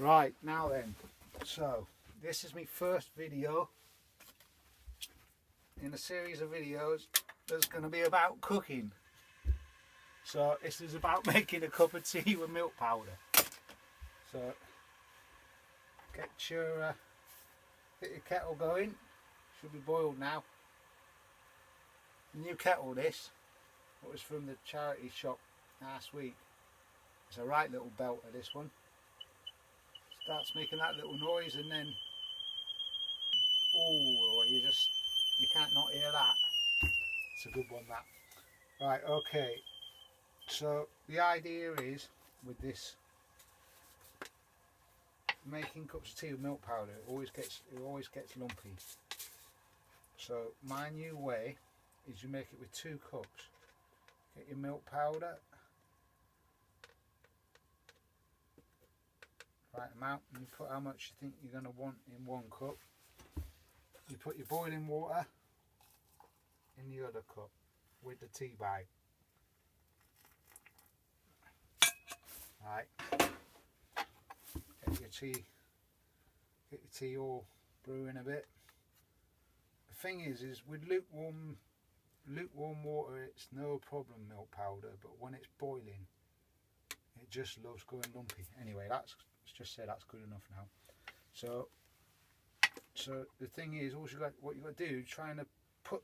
Right, now then, so this is my first video in a series of videos that's going to be about cooking. So this is about making a cup of tea with milk powder. So get your kettle going, should be boiled now. New kettle this, it was from the charity shop last week. It's a right little belter, this one. Starts making that little noise and then, oh, you can't not hear that. It's a good one, that. Right, okay, so the idea is with this making cups of tea with milk powder, it always gets lumpy. So my new way is you make it with 2 cups. Get your milk powder, right amount, and you put how much you think you're going to want in 1 cup. You put your boiling water in the other cup with the tea bag. Right. Get your tea all brewing a bit. The thing is with lukewarm water, it's no problem, milk powder, but when it's boiling, it just loves going lumpy. Anyway, let's just say that's good enough now. So the thing is, what you got to do, trying to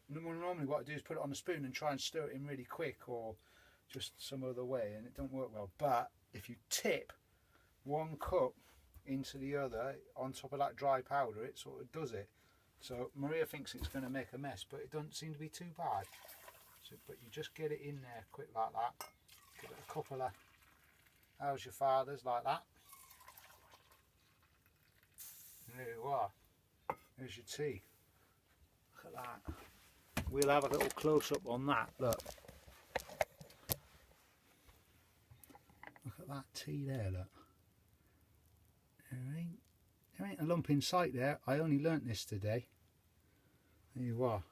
normally what I do is put it on a spoon and try and stir it in really quick, or just some other way, and it don't work well. But if you tip 1 cup into the other on top of that dry powder, it sort of does it. So Maria thinks it's going to make a mess, but it doesn't seem to be too bad. So, but you just get it in there quick like that. Give it a couple of how's your father's like that. And there you are. There's your tea. Look at that. We'll have a little close up on that. Look. Look at that tea there, look. There ain't a lump in sight there. I only learnt this today. There you are.